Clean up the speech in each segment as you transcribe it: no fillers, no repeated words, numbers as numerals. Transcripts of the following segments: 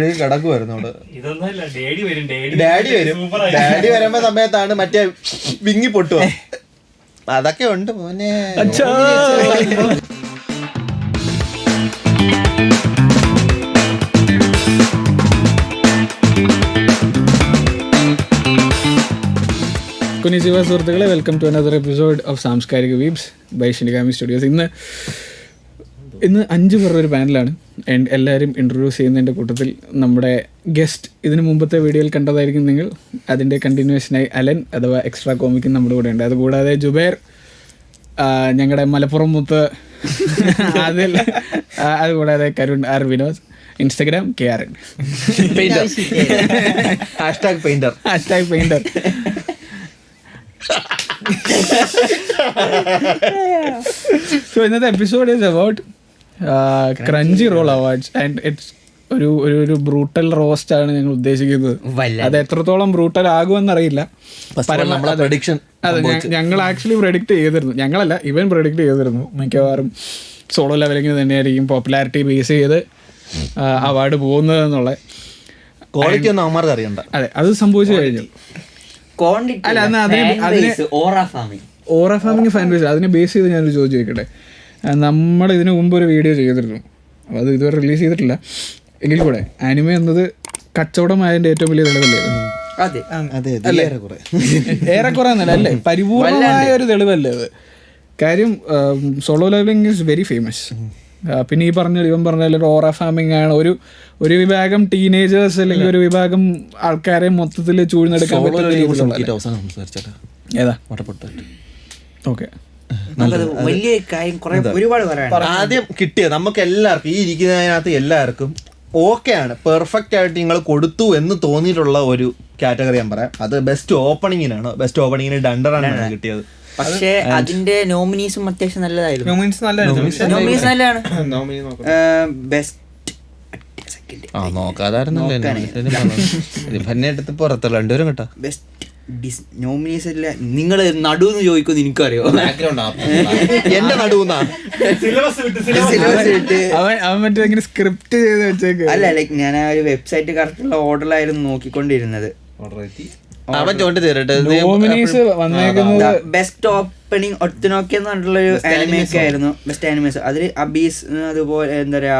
കിടക്കുമായിരുന്നു അവിടെ. ഡാഡി വരുമ്പോ സമയത്താണ് മറ്റേ വിങ്ങി പൊട്ടുക. അതൊക്കെ ഉണ്ട് മോനെ. കൊനിച്ചിവ സുഹൃത്തുക്കളെ, welcome to another episode of സാംസ്കാരിക വീബ്സ് ബൈ ഷിനിഗാമി സ്റ്റുഡിയോസ്. ഇന്ന് 5 പേരുടെ ഒരു പാനലാണ്. ആൻഡ് എല്ലാവരും ഇൻട്രൊഡ്യൂസ് ചെയ്യുന്നതിൻ്റെ കൂട്ടത്തിൽ നമ്മുടെ ഗസ്റ്റ് ഇതിന് മുമ്പത്തെ വീഡിയോയിൽ കണ്ടതായിരിക്കും നിങ്ങൾ. അതിൻ്റെ കണ്ടിന്യൂഷനായി അലൻ അഥവാ എക്സ്ട്രാ കോമിക്കും നമ്മുടെ കൂടെ ഉണ്ട്. അതുകൂടാതെ ജുബൈർ, ഞങ്ങളുടെ മലപ്പുറം മുത്ത് അതിൽ, അതുകൂടാതെ Karun R Vinod, Instagram KRN painter. So ഇന്നത്തെ episode is about Crunchyroll awards and it's ഒരു ബ്രൂട്ടൽ റോസ്റ്റ് ആണ് ഞങ്ങൾ ഉദ്ദേശിക്കുന്നത്. അത് എത്രത്തോളം ബ്രൂട്ടൽ ആകുമെന്നറിയില്ല. ഞങ്ങൾ ആക്ച്വലി പ്രഡിക്റ്റ് ചെയ്തിരുന്നു, ഞങ്ങളല്ല ഇവൻ പ്രഡിക്റ്റ് ചെയ്തിരുന്നു മിക്കവാറും സോളോ ലെവലിംഗ് തന്നെയായിരിക്കും പോപ്പുലാരിറ്റി ബേസ് ചെയ്ത് അവാർഡ് പോകുന്നത് എന്നുള്ള ക്വാളിറ്റി ഒന്നും അവന്മാർക്ക് അറിയണ്ട. അതെ, അത് സംഭവിച്ചു കഴിഞ്ഞു. ഓറ ഫാമിംഗ് ഫാൻ ബേസ്, അതിനെ ബേസ് ചെയ്ത് ഞാനൊരു ചോദ്യം ചോദിക്കട്ടെ. നമ്മൾ ഇതിനു മുമ്പ് ഒരു വീഡിയോ ചെയ്തിരുന്നു, അപ്പോൾ അത് ഇതുവരെ റിലീസ് ചെയ്തിട്ടില്ല. എങ്കിൽ കൂടെ ആനിമെ എന്നത് കച്ചവടമായതിൻ്റെ ഏറ്റവും വലിയ തെളിവല്ലേ? ഏറെക്കുറെ എന്നല്ല, അല്ലേ, പരിപൂർണമായ ഒരു തെളിവല്ലേ അത്. കാര്യം Solo Leveling is very famous. പിന്നെ ഈ ഇവൻ പറഞ്ഞ ഓറ ഫാമിംഗ് ആണ് ഒരു വിഭാഗം ടീനേജേഴ്സ് അല്ലെങ്കിൽ ഒരു വിഭാഗം ആൾക്കാരെ മൊത്തത്തിൽ ചൂഴ്ന്നെടുക്കാൻ പറ്റുന്ന. ഏതാ? ഓക്കെ, ആദ്യം കിട്ടിയ നമുക്ക് എല്ലാവർക്കും ഈ ഇരിക്കുന്നതിനകത്ത് എല്ലാവർക്കും ഓക്കെ ആണ്, പെർഫെക്റ്റ് ആയിട്ട് നിങ്ങൾ കൊടുത്തു എന്ന് തോന്നിയിട്ടുള്ള ഒരു കാറ്റഗറി ഞാൻ പറയാം. അത് ബെസ്റ്റ് ഓപ്പണിങ്ങിനാണ്. ബെസ്റ്റ് ഓപ്പണിങ്ങിന് ഡണ്ടറാണ് കിട്ടിയത്. പക്ഷേ അതിന്റെ നോമിനീസും അത്യാവശ്യം നല്ലതായിരുന്നു. നോമിനീസ് അല്ല, നിങ്ങൾ നടുവെന്ന് ചോദിക്കുമെന്ന് എനിക്കറിയോ? എന്റെ നടുവെന്നാ സ്ക്രിപ്റ്റ് ചെയ്ത് വെച്ചേക്ക്. അല്ല, ലൈക്ക് ഞാൻ ആ ഒരു വെബ്സൈറ്റ് കറക്റ്റുള്ള ഓർഡറിലായിരുന്നു നോക്കിക്കൊണ്ടിരുന്നത്. ബെസ്റ്റ് ഓപ്പണിംഗ് ഒറ്റനോക്കി എന്ന് പറഞ്ഞിട്ടുള്ളൊരു ആനിമേഷൻ ആയിരുന്നു. ബെസ്റ്റ് ആനിമേഷൻ അതിൽ അബീസ്, അതുപോലെ എന്താ പറയാ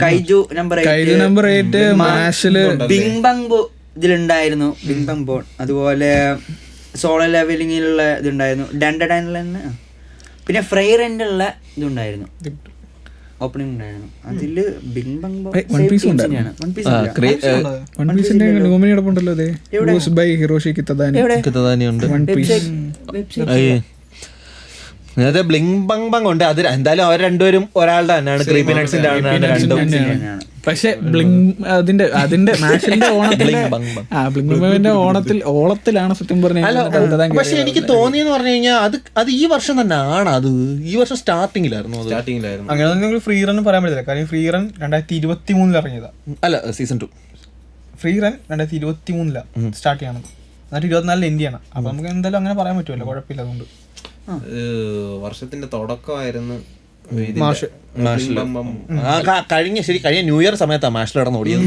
കൈജു നമ്പർ 8, ബിങ് ബങ് ഇതിലുണ്ടായിരുന്നു, ബിങ് ബങ് ബോൺ. അതുപോലെ സോളോ ലെവലിങ്ങിലുള്ള ഇതുണ്ടായിരുന്നു, ഡണ്ടഡൈനിൽ തന്നെ. പിന്നെ ഫ്രൈറൻ്റുള്ള ഇതുണ്ടായിരുന്നു, ഓപ്പണിംഗ് ഉണ്ടായിരുന്നു. അതില് ബിങ് ബങ് ബോൺ നേരത്തെ ബ്ലിങ് ബങ് ബങ് ഉണ്ട്. അത് എന്തായാലും അവർ രണ്ടുപേരും ഒരാളുടെ തന്നെയാണ്, ക്രീപ്പി നട്ട്സിന്റെ ആണ്. പക്ഷെ അതിന്റെ മാഷിന്റെ ഓണത്തിലാണ് സത്യം പറഞ്ഞ. പക്ഷെ എനിക്ക് തോന്നിയെന്ന് പറഞ്ഞു കഴിഞ്ഞാൽ അത് ഈ വർഷം തന്നെ ആണ്. അത് ഈ വർഷം സ്റ്റാർട്ടിങ്ങിലായിരുന്നു. അങ്ങനെ ഫ്രീ റൺ പറയാൻ പറ്റില്ല. കാര്യം ഫ്രീ റൺ 2023 ഇറങ്ങിയതാ. അല്ല, സീസൺ 2 ഫ്രീ റൺ 2023 സ്റ്റാർട്ട് ചെയ്യണം. എന്നിട്ട് 24 ഇന്ത്യയാണ്. അപ്പൊ നമുക്ക് എന്തായാലും അങ്ങനെ പറയാൻ പറ്റുമല്ലോ, കുഴപ്പമില്ല. അതുകൊണ്ട് വർഷത്തിന്റെ തുടക്കമായിരുന്നു കഴിഞ്ഞ ന്യൂ ഇയർ സമയത്താണ് മാഷിൽ നടന്ന് ഓടിയത്.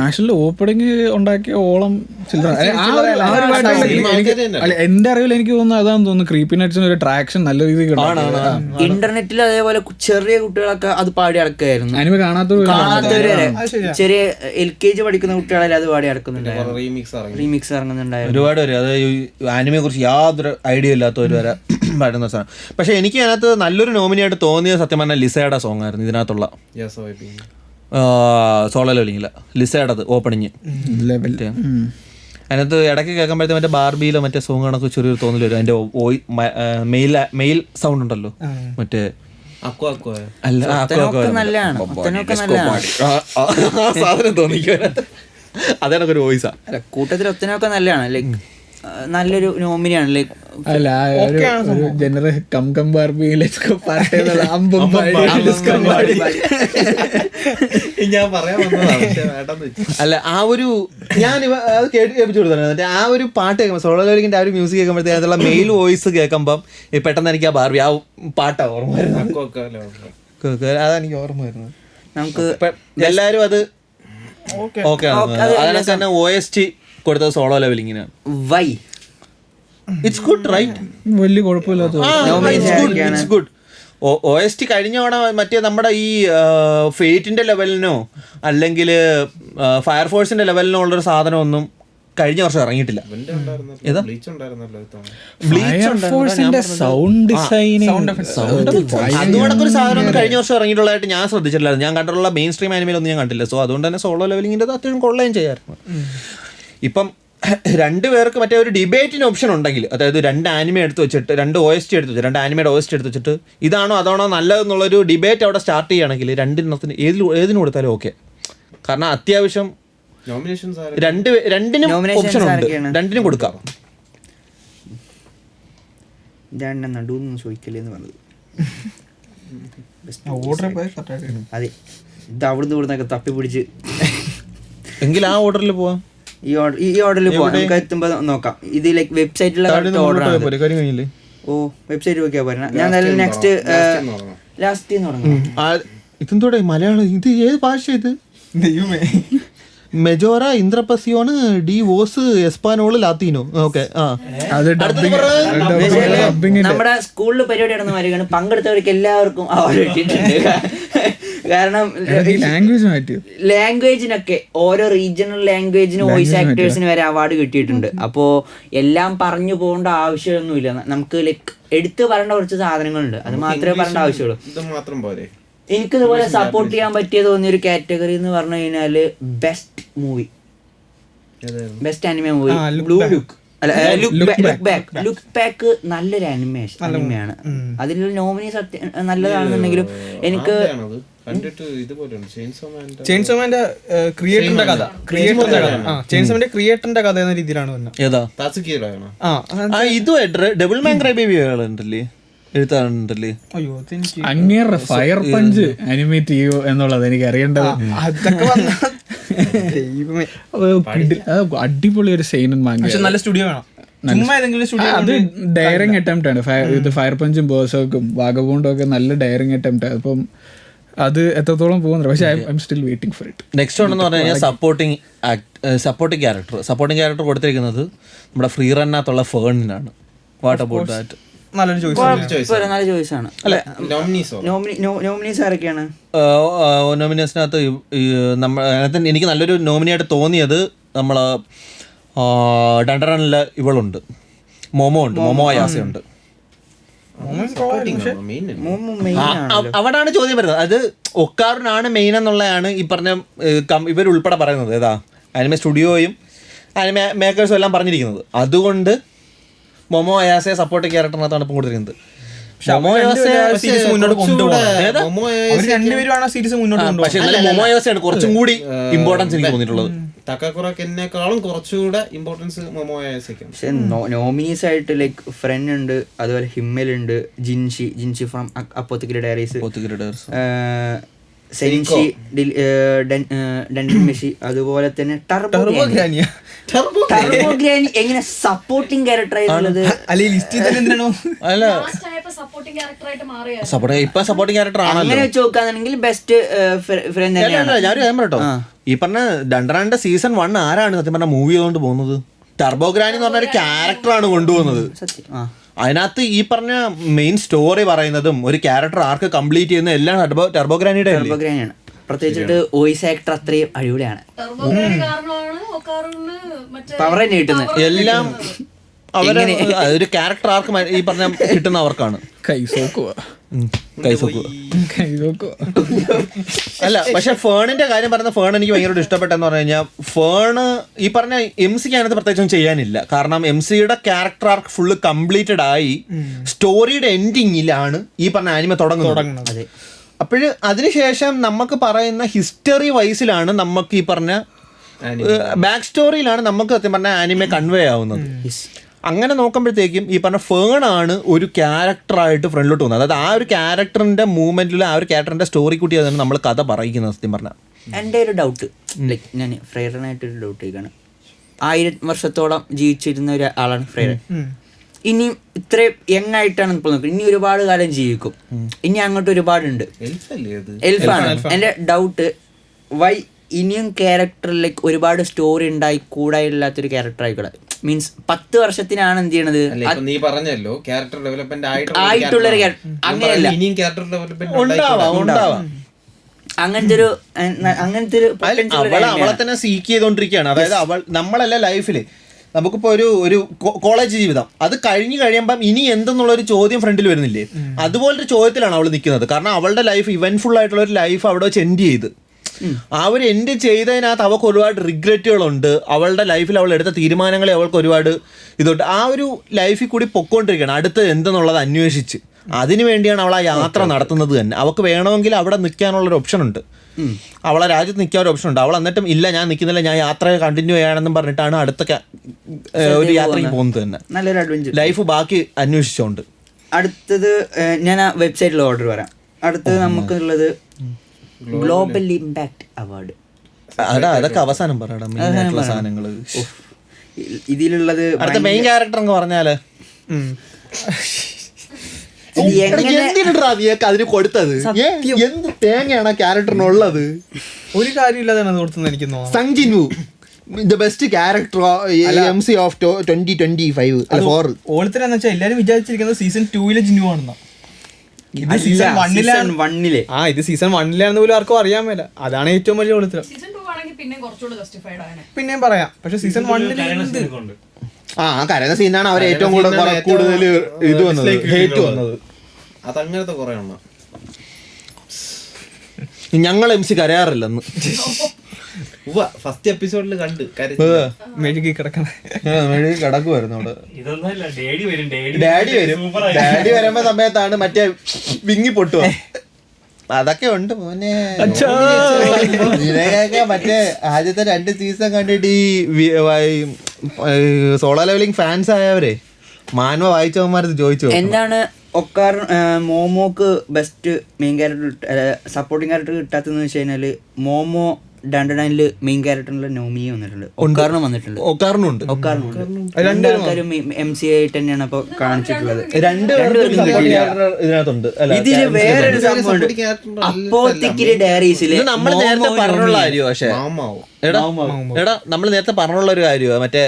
മാഷിലെ ഓപ്പണിങ് ഉണ്ടാക്കിയ ഓളം എന്റെ അറിവിൽ എനിക്ക് തോന്നുന്നു അതാന്ന് തോന്നുന്നു. ക്രീപ്പി നട്ട്സിന് ഒരു ട്രാക്ഷൻ നല്ല രീതിയിൽ ഇന്റർനെറ്റിൽ അതേപോലെ ചെറിയ കുട്ടികളൊക്കെ അത് പാടി അടക്കായിരുന്നു. അനിമ കാണാത്തവര് ചെറിയ LKG പഠിക്കുന്ന കുട്ടികളെ അത് പാടി അടക്കുന്നുണ്ട്, റീമിക്സ് ഇറങ്ങുന്നുണ്ടായിരുന്നു. ഒരുപാട് പേര് അത് ആനിമയെ കുറിച്ച് യാതൊരു ഐഡിയ ഇല്ലാത്തവർ വരെ പാടുന്ന സാധനം. പക്ഷെ എനിക്ക് അതിനകത്ത് നല്ലൊരു നോമിനിയായിട്ട് തോന്നിയത് സത്യം പറഞ്ഞാൽ ലിസയുടെ സോങ് ആയിരുന്നു. ഇതിനകത്തുള്ള സോളോ ലെവലിംഗില്ല ലിസയുടെ ഓപ്പണിങ് അതിനകത്ത് ഇടയ്ക്ക് കേൾക്കുമ്പോഴത്തെ മറ്റേ ബാർബിയിലോ മറ്റേ സോങ് കണക്ക് ചെറിയൊരു തോന്നൽ വരും. അതിന്റെ മെയിൽ സൗണ്ട് ഉണ്ടല്ലോ, മറ്റേ സാധനം തോന്നിക്കോ. അതേണൊക്കെ വോയിസാ. കൂട്ടത്തിൽ ഒത്തനൊക്കെ നല്ലതാണ്, ലൈക്ക് നല്ലൊരു നോമിനിയാണ്. ലൈക്ക് അല്ല, ആ ഒരു ഞാൻ കേൾപ്പിച്ചു കൊടുത്തു. ആ ഒരു പാട്ട് കേൾക്കുമ്പോൾ സോളോ ലെവലിംഗിന്റെ ആ ഒരു മ്യൂസിക് കേൾക്കുമ്പോഴത്തേക്ക് അതിലുള്ള മെയിൽ വോയിസ് കേൾക്കുമ്പം പെട്ടെന്ന് എനിക്ക് ആ ബാർബി ആ പാട്ടാ ഓർമ്മ വരുന്നത്. അതെനിക്ക് ഓർമ്മ വരുന്നത്. നമുക്ക് എല്ലാരും അത് ഓക്കെ ഓക്കെ അതിനൊക്കെ തന്നെ OST കൊടുത്തത് സോളോ ലെവലിങ്ങിനാണ്. വൈ ഇറ്റ്സ് ഗുഡ് റൈറ്റ്, വലിയ കുഴപ്പമില്ലാത്ത ഇറ്റ്സ് ഗുഡ്. OST കഴിഞ്ഞ തവണ മറ്റേ നമ്മുടെ ഈ ഫേറ്റിന്റെ ലെവലിനോ അല്ലെങ്കിൽ ഫയർഫോഴ്സിന്റെ ലെവലിനോ ഉള്ളൊരു സാധനമൊന്നും കഴിഞ്ഞ വർഷം ഇറങ്ങിയിട്ടില്ല. സൗണ്ട് ഡിസൈനിങ് അതുകൊണ്ടൊക്കെ ഒരു സാധനം ഒന്നും കഴിഞ്ഞ വർഷം ഇറങ്ങിയിട്ടുള്ളതായിട്ട് ഞാൻ ശ്രദ്ധിച്ചിട്ടില്ലായിരുന്നു. ഞാൻ കണ്ടിട്ടുള്ള മെയിൻ സ്ട്രീം ആനിമയിലൊന്നും ഞാൻ കണ്ടില്ല. സോ അതുകൊണ്ട് തന്നെ സോളോ ലെവലിങ്ങിൻ്റെ അത്യാവശ്യം കൊള്ളുകയും ചെയ്യാറുണ്ട്. ഇപ്പം രണ്ടുപേർക്ക് മറ്റേ ഒരു ഡിബേറ്റിന് ഓപ്ഷൻ ഉണ്ടെങ്കിൽ, അതായത് രണ്ട് ആനിമ എടുത്ത് വെച്ചിട്ട് രണ്ട് OST എടുത്ത് വെച്ചിട്ട് രണ്ട് ആനിമയുടെ OST എടുത്ത് വെച്ചിട്ട് ഇതാണോ അതാണോ നല്ലതെന്നുള്ളൊരു ഡിബേറ്റ് അവിടെ സ്റ്റാർട്ട് ചെയ്യുകയാണെങ്കിൽ രണ്ടിനത്തിന് ഏതിന് കൊടുത്താലും ഓക്കെ. കാരണം അത്യാവശ്യം രണ്ടിനും ഓപ്ഷൻ ഉണ്ട്, രണ്ടിനും കൊടുക്കാം. നടുവൊന്നും ചോദിക്കല്ലേന്ന് പറഞ്ഞത്. ഓർഡർ പോയി കറക്റ്റായിട്ട് അതെ, ഇത് അവിടുന്ന് ഇവിടുന്നൊക്കെ തപ്പി പിടിച്ച് എങ്കിൽ ആ ഓർഡറിൽ പോവാം. ഈ ഓർഡറിൽ പോവാം, നമുക്ക് എത്തുമ്പോ നോക്കാം. ഇത് ലൈക്ക് വെബ്സൈറ്റിലെ ഓർഡർ ആണ്. ഓ വെബ്സൈറ്റ് നോക്കിയാ പോരാ. ഞാൻ നെക്സ്റ്റ് ലാസ്റ്റ് തുടങ്ങാം. ഇതെന്തോടെ മലയാളം, ഇത് ഏത് ഭാഷ ഇത്? ദൈവമേ. Majora ഇന്ദ്രപസിയോണ് D was എസ്പാനോള് ലാത്തീനോ. ഓക്കെ, നമ്മുടെ സ്കൂളിൽ പരിപാടി നടന്ന മാതിരിയാണ്. പങ്കെടുത്തവർക്ക് എല്ലാവർക്കും അവാർഡ് കിട്ടിയിട്ടുണ്ട്. കാരണം ലാംഗ്വേജിനൊക്കെ ഓരോ റീജിയണൽ ലാംഗ്വേജിന് വോയിസ് ആക്ടേഴ്സിന് വരെ അവാർഡ് കിട്ടിയിട്ടുണ്ട്. അപ്പോ എല്ലാം പറഞ്ഞു പോകേണ്ട ആവശ്യമൊന്നുമില്ല. നമുക്ക് ലൈക്ക് എടുത്ത് പറയേണ്ട കുറച്ച് സാധനങ്ങളുണ്ട്, അത് മാത്രമേ പറയേണ്ട ആവശ്യമുള്ളൂ. എനിക്ക് ഇതുപോലെ സപ്പോർട്ട് ചെയ്യാൻ പറ്റിയ തോന്നിയൊരു കാറ്റഗറി എന്ന് പറഞ്ഞു കഴിഞ്ഞാല് best movie, best anime movie blue look അല്ല ലുക്ക് ബാക്ക് നല്ലൊരു അനിമയാണ്. അതിലുള്ള നോമിനീസ് നല്ലതാണെന്നുണ്ടെങ്കിലും എനിക്ക് ചെയിൻസോമാന്റെ ക്രിയേറ്ററിന്റെ കഥ എന്ന രീതിയിലാണ് ഡബിൾ മാൻ ക്രൈ ബേബി ഉണ്ടല്ലേ, എഴുത്താറുണ്ടല്ലേ. അയ്യോ അങ്ങേറെ ഫയർ പഞ്ച് അനിമേറ്റ് ചെയ്യോ എന്നുള്ളത് എനിക്ക് അറിയേണ്ടത്. അതൊക്കെ അടിപൊളി ഒരു സൈനൻ മാങ്ങ. നല്ല സ്റ്റുഡിയോ വേണം, ചുമ്മാ ഏതെങ്കിലും സ്റ്റുഡിയോ. അത് ഡയറിങ് അറ്റംപ്റ്റ് ആണ്. ഇത് ഫയർ പഞ്ചും ബേഴ്സോക്കും വാഗബോണ്ടും ഒക്കെ നല്ല ഡയറിങ് അറ്റംപ്റ്റ്. അപ്പം അത് എത്രത്തോളം പോകുന്നത്, പക്ഷേ I am still waiting for it. Next ഉണ്ടെന്ന് പറഞ്ഞു കഴിഞ്ഞാൽ സപ്പോർട്ടിംഗ് ക്യാരക്ടർ കൊടുത്തിരിക്കുന്നത് നമ്മുടെ ഫ്രീ റണ്ണാത്തുള്ള ഫേണിനാണ്. What about that? നല്ലൊരു ചോയ്സ്, നല്ല ചോയ്സ് ആണ്. നോമിനീസ് ആരൊക്കെയാണ് നോമിനേഷനകത്ത്? അതിനകത്ത് എനിക്ക് നല്ലൊരു നോമിനിയായിട്ട് തോന്നിയത് നമ്മളെ ഡണ്ടറണിലെ ഇവളുണ്ട്, മോമോ ഉണ്ട്, മോമോ അയാസയുണ്ട്. അവിടാണ് ചോദ്യം വരുന്നത്. അത് ഒക്കാറിനാണ് മെയിൻ എന്നുള്ളതാണ് ഈ പറഞ്ഞ ഇവരുൾപ്പെടെ പറയുന്നത്. ഏതാ ആനിമേ സ്റ്റുഡിയോയും ആനിമേ മേക്കേഴ്സും എല്ലാം പറഞ്ഞിരിക്കുന്നത്. അതുകൊണ്ട് മൊമോ അയാസെ സപ്പോർട്ടിംഗ് ക്യാരക്ടറിനകത്താണ് ഇപ്പം കൊടുത്തിരിക്കുന്നത്. പക്ഷെ മൊമോ അയാസയാണ് കുറച്ചും കൂടി ഇമ്പോർട്ടൻസ് എനിക്ക് തോന്നിയിട്ടുള്ളത്. കുറച്ചുകൂടെ ഇമ്പോർട്ടൻസ് മൊമോ അയാസയ്ക്കാണ്. പക്ഷെ നോമിനീസ് ആയിട്ട് ലൈക്ക് ഫ്രെൻ ഉണ്ട്, അതുപോലെ ഹിമ്മൽ ഉണ്ട്, ജിൻഷി ഫ്രം അപ്പോത്തിക്കരി ഡയറീസ്, സെൻഷി, ഡെൻഡിൻ മെഷി, അതുപോലെ തന്നെ ടർബോ ഗ്രാനി എങ്ങനെ സപ്പോർട്ടിംഗ് ക്യാരക്ടർ ആയിട്ടുള്ളത്. അങ്ങനെ വെച്ച് നോക്കാന്നുണ്ടെങ്കിൽ ബെസ്റ്റ് ഫ്രണ്ട് തന്നെയാണ്. കേട്ടോ ഈ പറഞ്ഞ ഡണ്ടറാന്റെ സീസൺ 1 ആരാണ് സത്യം പറഞ്ഞ മൂവി കൊണ്ട് പോകുന്നത്? ടർബോ ഗ്രാനി എന്ന് പറഞ്ഞ ഒരു ക്യാരക്ടറാണ് കൊണ്ടുപോകുന്നത്. അതിനകത്ത് ഈ പറഞ്ഞ മെയിൻ സ്റ്റോറി പറയുന്നതും ഒരു ക്യാരക്ടർ ആർക്ക് കംപ്ലീറ്റ് ചെയ്യുന്ന എല്ലാം ടർബോ ഗ്രാനിയുടെ ഗ്രാനിയാണ്. പ്രത്യേകിച്ചിട്ട് വോയിസ് ആക്ടർ അത്രയും അടിപൊളിയാണ്. പവർ തന്നെ കിട്ടുന്നത് എല്ലാം അവര് ഒരു ക്യാരക്ടർ ആർക്ക് ഈ പറഞ്ഞ കിട്ടുന്ന അവർക്കാണ്. അല്ല പക്ഷെ ഫേണിന്റെ കാര്യം പറയുന്ന ഫേൺ എനിക്ക് ഭയങ്കര ഇഷ്ടപ്പെട്ടെന്ന് പറഞ്ഞു കഴിഞ്ഞാൽ ഫേണ് ഈ പറഞ്ഞ MC അതിനകത്ത് പ്രത്യേകിച്ചൊന്നും ചെയ്യാനില്ല. കാരണം MCയുടെ ക്യാരക്ടർ ആർക്ക് ഫുള്ള് കംപ്ലീറ്റഡ് ആയി സ്റ്റോറിയുടെ എൻഡിങ്ങിലാണ് ഈ പറഞ്ഞ ആനിമ തുടങ്ങുന്നത്. അപ്പോൾ അതിനുശേഷം നമുക്ക് പറയുന്ന ഹിസ്റ്ററി വൈസിലാണ് നമുക്ക് ഈ പറഞ്ഞ ബാക്ക് സ്റ്റോറിയിലാണ് നമുക്ക് സത്യം പറഞ്ഞ ആനിമ കൺവേ ആവുന്നത്. അങ്ങനെ നോക്കുമ്പോഴത്തേക്കും ഈ പറഞ്ഞ ഫേണാണ് ഒരു ക്യാരക്ടറായിട്ട് ഫ്രണ്ടിലോട്ട് പോകുന്നത്. അതായത് ആ ഒരു ക്യാരക്ടറിന്റെ മൂവ്മെന്റിൽ ആ ഒരു ക്യാരക്ടറിന്റെ സ്റ്റോറി കൂട്ടി അതാണ് നമ്മൾ കഥ പറയിക്കുന്നത് സത്യം പറഞ്ഞാൽ. എൻ്റെ ഒരു ഡൗട്ട്, ലൈക്ക് ഞാൻ ഫ്രൈഡനായിട്ടൊരു ഡൗട്ട് ചോദിക്കുകയാണ്. 1000 വർഷത്തോളം ജീവിച്ചിരുന്ന ഒരാളാണ് ഫ്രൈഡൻ. ഇനിയും ഇത്രയും യങ് ആയിട്ടാണ് ഇപ്പോൾ നോക്കുന്നത്, ഇനി ഒരുപാട് കാലം ജീവിക്കും, ഇനി അങ്ങോട്ട് ഒരുപാടുണ്ട്. എൽഫാണ് എൻ്റെ ഡൗട്ട്. വൈ ഇനിയും ക്യാരക്ടറിലേക്ക് ഒരുപാട് സ്റ്റോറി ഉണ്ടായി കൂടായില്ലാത്തൊരു ക്യാരക്ടർ ആയിക്കോട്ടെ. മീൻസ് 10 വർഷത്തിനാണ് എന്ത് ചെയ്യണത് നീ പറഞ്ഞല്ലോ ക്യാരക്ടർ ഡെവലപ്മെന്റ് ആയിട്ടുള്ളൊരു ക്യാരക്ടർ. അങ്ങനെയല്ല, ഇനിയും ക്യാരക്ടർ ഡെവലപ്മെന്റ് ഉണ്ടാവാം. അങ്ങനത്തെ ഒരു അവളെ തന്നെ സീക്ക് ചെയ്തോണ്ടിരിക്കുകയാണ്. അതായത് നമ്മളല്ല ലൈഫില് നമുക്കിപ്പോ ഒരു കോളേജ് ജീവിതം അത് കഴിയുമ്പം ഇനി എന്തെന്നുള്ളൊരു ചോദ്യം ഫ്രണ്ടിൽ വരുന്നില്ലേ, അതുപോലൊരു ചോദ്യത്തിലാണ് അവൾ നിൽക്കുന്നത്. കാരണം അവളുടെ ലൈഫ് ഇവന്റ്ഫുൾ ആയിട്ടുള്ള ഒരു ലൈഫ് അവിടെ വെച്ച് എൻഡ് ചെയ്ത് ആ ഒരു എൻഡ് ചെയ്തതിനകത്ത് അവൾക്ക് ഒരുപാട് റിഗ്രറ്റുകളുണ്ട്. അവളുടെ ലൈഫിൽ അവൾ എടുത്ത തീരുമാനങ്ങളെ അവൾക്ക് ഒരുപാട് ഇതുണ്ട്. ആ ഒരു ലൈഫിൽ കൂടി പൊക്കോണ്ടിരിക്കുകയാണ് അടുത്ത് എന്തെന്നുള്ളത് അന്വേഷിച്ച്. അതിനു വേണ്ടിയാണ് അവൾ ആ യാത്ര നടത്തുന്നത് തന്നെ. അവൾക്ക് വേണമെങ്കിൽ അവിടെ നിൽക്കാനുള്ളൊരു ഓപ്ഷൻ ഉണ്ട്, അവളെ രാജ്യത്ത് നിൽക്കാൻ ഒരു ഓപ്ഷൻ ഉണ്ട്. അവൾ എന്നിട്ടും ഇല്ല ഞാൻ നിൽക്കുന്നില്ല, ഞാൻ യാത്ര കണ്ടിന്യൂ ചെയ്യാനെന്നും പറഞ്ഞിട്ടാണ് അടുത്ത ഒരു യാത്രയ്ക്ക് പോകുന്നത് തന്നെ. നല്ലൊരു അഡ്വഞ്ചർ ലൈഫ് ബാക്കി അന്വേഷിച്ചോണ്ട്. അടുത്തത് ഞാൻ ആ വെബ്സൈറ്റിൽ ഓർഡർ വരാം. അടുത്തത് നമുക്കുള്ളത് ഗ്ലോബൽ ഇമ്പാക്ട് അവാർഡ്. അതൊക്കെ അവസാനം പറയടാ, മെയിൻ ആയിട്ടുള്ള സാധനങ്ങള്. ഇതിലുള്ളത് അടുത്ത മെയിൻ ക്യാരക്ടർ എന്ന് പറഞ്ഞാല് എന്തിനാ നീയൊക്കെ അതിന് കൊടുത്തത്? എന്ത് തേങ്ങയാണ് ക്യാരക്ടറിനുള്ളത്? ഒരു കാര്യമില്ലാതാണ് അത് കൊടുത്തെന്ന് എനിക്ക് തോന്നുന്നു. Sung Jinwoo the best character MC of 2025 അല്ല 4. ഓളത്തിനെന്ന് വെച്ചാൽ എല്ലാരും വിചാരിച്ചിരിക്കുന്നത് സീസൺ 2 ജിന്നു ആണെന്നാ. ഇത് സീസൺ 1 ഇത് സീസൺ 1 പോലും ആർക്കും അറിയാൻ മേല. അതാണ് ഏറ്റവും വലിയ ഓളത്തിരം. പിന്നെയും പറയാം, പക്ഷെ സീസൺ 1 ആ കരയുന്ന സീനാണ് അവർ ഏറ്റവും കൂടുതൽ ഇത് വന്നത്, ഹേറ്റ് വന്നത്. അതങ്ങനത്തെ കുറെ എണ്ണം ഞങ്ങൾ MC കരയാറില്ലെന്ന് ഫസ്റ്റ് എപ്പിസോഡിൽ കണ്ട് മെഴുകി കിടക്കണ കിടക്കുമായിരുന്നു അവിടെ. ഡാഡി വരുമ്പോ സമയത്താണ് മറ്റേ വിങ്ങി പൊട്ടുക. അതൊക്കെ ഉണ്ട് മോനെ. ഇതിനൊക്കെ മറ്റേ ആദ്യത്തെ 2 സീസൺ കണ്ടിട്ട് ഈ സോളോ ലെവലിംഗ് ഫാൻസ് ആയവരെ മാൻവ വായിച്ചവന്മാരത് ചോദിച്ചു എന്താണ് ഒക്കാർ മോമോക്ക് best main character supporting character കിട്ടാത്തതെന്ന് വെച്ച് കഴിഞ്ഞാല് മോമോ ഡണ്ടഡൈനില് മെയിൻ ക്യാരക്ടറിനുള്ള നോമിനി വന്നിട്ടുണ്ട്, ഒക്കാറിനും വന്നിട്ടുണ്ട്. ഒക്കാറിനുണ്ട്. രണ്ടാൾക്കാരും MC ആയിട്ട് തന്നെയാണ് അപ്പൊ കാണിച്ചിട്ടുള്ളത്. ഇതിനകത്തുണ്ട്. ഇതില് വേറൊരു സംഭവം അപ്പോത്തിക്കിരി ഡയറീസില് നമ്മൾ നേരത്തെ പറഞ്ഞുള്ള കാര്യമോ? പക്ഷേ എടാ നമ്മൾ നേരത്തെ പറഞ്ഞുള്ള ഒരു കാര്യമോ? മറ്റേ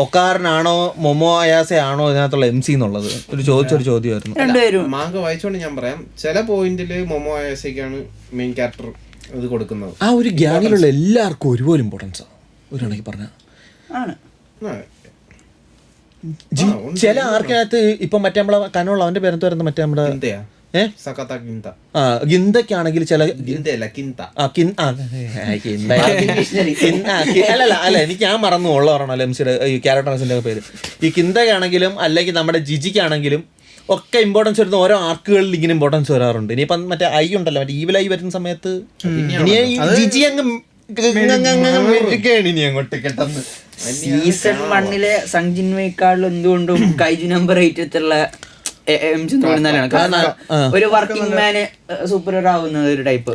ഒക്കാറിനാണോ മൊമോ അയാസെ ആണോ ഇതിനകത്തുള്ള MC എന്നുള്ളത് ഒരു ചോദ്യമായിരുന്നു. രണ്ടുപേരും മാങ്ക വായിച്ചോണ്ട് ഞാൻ പറയാം, ചില പോയിന്റില് മൊമോ അയാസയ്ക്കാണ് മെയിൻ ക്യാരക്ടർ ഇത് കൊടുക്കുന്നത്. ആ ഒരു ഗ്യാങ്ങിലുള്ള എല്ലാവർക്കും ഒരുപോലെ ഇമ്പോർട്ടൻസാ ഒരു കണക്ക് പറഞ്ഞ. ചില ആർക്കകത്ത് ഇപ്പൊ മറ്റേ നമ്മളെ കനുള്ള അവന്റെ പേരെന്ത് വരുന്നത് മറ്റേ നമ്മുടെ ഗിന്തക്കാണെങ്കിൽ ചില അല്ല എനിക്ക് ഞാൻ മറന്നു ഉള്ള പറഞ്ഞല്ലോ എംസിയുടെ ഈ ക്യാരക്ടേഴ്സിന്റെ പേര്. ഈ കിന്തക്കാണെങ്കിലും അല്ലെങ്കിൽ നമ്മുടെ ജിജിക്കാണെങ്കിലും ഒക്കെ ഇമ്പോർട്ടൻസ് വരുന്ന ഓരോ ആർക്കുകളിൽ ഇങ്ങനെ ഇമ്പോർട്ടൻസ് വരാറുണ്ട്. ഇനിയിപ്പം മറ്റേ ഐ ഉണ്ടല്ലോ, മറ്റേ ഈവിൽ ഐ വരുന്ന സമയത്ത് ജിജി അങ്ങ് ഇനി അങ്ങോട്ട് കിട്ടുന്നത്. സീസൺ 1 സങ് ജിൻവെക്കാളിൽ എന്തുകൊണ്ടും കൈജു നമ്പർ 8 ഒരു വർക്കിംഗ് മാന് സൂപ്പർ ഹീറോ ആവുന്ന ഒരു ടൈപ്പ്.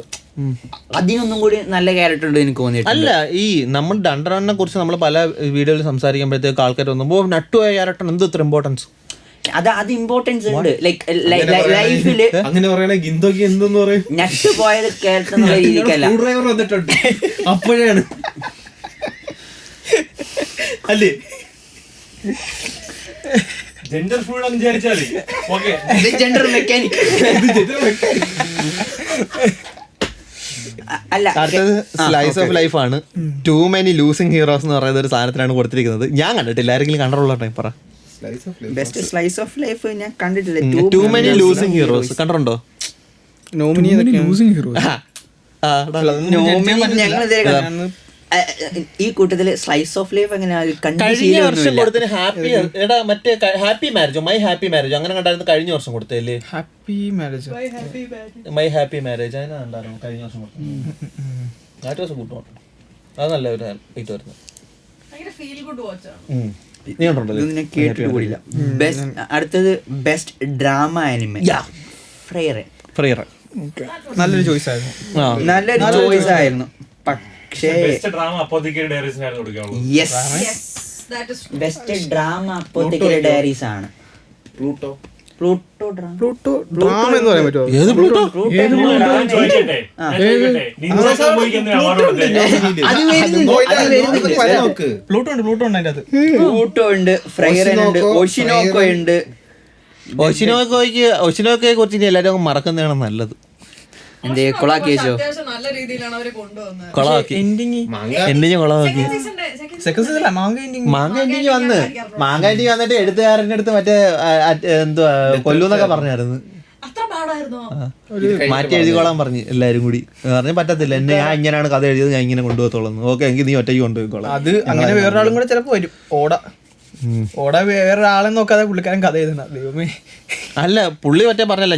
അതിനൊന്നും കൂടി നല്ല ക്യാരക്ടർ ഉണ്ട് എനിക്ക് തോന്നിയിട്ട്. അല്ല ഈ നമ്മൾ ഡണ്ടറിനെ കുറിച്ച് നമ്മൾ പല വീഡിയോയിൽ സംസാരിക്കുമ്പോഴത്തേക്ക് ആൾക്കാർ വന്നുമ്പോൾ നട്ടുപോയ ക്യാരക്ടർ എന്ത് ഇത്ര ഇമ്പോർട്ടൻസ്? അത് ഇമ്പോർട്ടൻസ് ഉണ്ട്. ലൈഫില് അങ്ങനെ പറയണേ ഗിന്തോക്ക് എന്തെന്ന് പറയും നട്ട് പോയത് ക്യാരക്ടർ എന്നുള്ള രീതിക്കല്ല. ഡ്രൈവർ വന്നിട്ടുണ്ട് അപ്പോഴാണ് അല്ലേ ജെൻഡർ ഫുൾ എന്ന് വിചാരിച്ചാല് ജെൻഡർ മെക്കാനിക് അല്ല. സ്ലൈസ് ഓഫ് ലൈഫ് ആണ്. ടു മെനി ലൂസിംഗ് ഹീറോസ് എന്ന് പറയുന്ന ഒരു സാധനത്തിലാണ് കൊടുത്തിരിക്കുന്നത്. ഞാൻ കണ്ടിട്ടില്ല, ആരെങ്കിലും കണ്ടിട്ടുള്ള ടൈം പറ. ബെസ്റ്റ് സ്ലൈസ് ഓഫ് ലൈഫ് ഞാൻ കണ്ടിട്ടില്ല. ടു മെനി ലൂസിംഗ് ഹീറോസ് കണ്ടിട്ടുണ്ടോ? ലൂസിംഗ് ഹീറോസ് ഈ കൂട്ടത്തില് സ്ലൈസ് ഓഫ് ലൈഫ് എങ്ങനെ കഴിഞ്ഞ വർഷം കൊടുത്തതിന് ഹാപ്പി മാരേജോ മൈ ഹാപ്പി മാരേജോ അങ്ങനെ കണ്ടായിരുന്നു. കഴിഞ്ഞ വർഷം കൊടുത്തല്ലേ happy marriage my happy marriage അതിനാ കണ്ടായിരുന്നു കഴിഞ്ഞ വർഷം കൊടുത്തത്. കൂട്ടും അത് നല്ല ഒരു ഹൈറ്റ് വരുന്നത്. അടുത്തത് ബെസ്റ്റ് ഡ്രാമ ആനിമേ ഫ്രൈറ. നല്ലൊരു ചോയ്സ് ആയിരുന്നു. നല്ലൊരു ചോയ്സ് ആയിരുന്നു. പക്ഷേ ബെസ്റ്റ് ഡ്രാമ അപ്പോത്തിക്കരി ഡയറീസ് ആണ്. Pluto Pluto drama Pluto drama എന്ന് പറയാൻ പറ്റുമോ? ഏത് പ്ലൂട്ടോ? നോക്ക്. പ്ലൂട്ടോ ഉണ്ട് അതിന്റെ അത്. പ്ലൂട്ടോ ഉണ്ട്, ഫ്രൈറൻ ഉണ്ട്, ഒഷിനോക്കോ ഉണ്ട്. ഒഷിനോക്കയെ കുറിച്ച് ഇനി എല്ലാവരും അങ്ങ് മറക്കുന്നതാണ് നല്ലത്. എന്തേ കൊളാക്കി വെച്ചോ? നല്ല രീതിയിലാണ് അവര് കൊണ്ടുവന്നത്. കൊളാക്കി എൻഡിങ് എന്തിനു കൊളാക്കി സെക്കൻഡ് സീസൺ മാങ്ക എൻഡിങ്. മാങ്ങ എൻഡിങ് വന്നിട്ട് എഴുത്തുകാരൻ്റെ അടുത്ത് മറ്റേ എന്തുവാ കൊല്ലൂന്നൊക്കെ പറഞ്ഞായിരുന്നു. അത്ര പാടായിരുന്നോ? മാറ്റി എഴുതിക്കോളാൻ പറഞ്ഞു എല്ലാരും കൂടി. പറഞ്ഞ് പറ്റത്തില്ല, എന്നെ ഞാൻ ഇങ്ങനെയാണ് കഥ എഴുതിയത്, ഞാൻ ഇങ്ങനെ കൊണ്ടുപോകത്തോളൂ. ഓക്കെ എങ്കിൽ നീ ഒറ്റയ്ക്ക് കൊണ്ടുപോയിക്കോളാം. അത് അങ്ങനെ വേറൊരാളും കൂടെ ചിലപ്പോ വരും. ഓട വേറൊരാളെ നോക്കാതെ പുള്ളിക്കാരൻ കഥ എഴുതണം. ദൈവമേ. അല്ല പുള്ളി മറ്റേ പറഞ്ഞല്ല,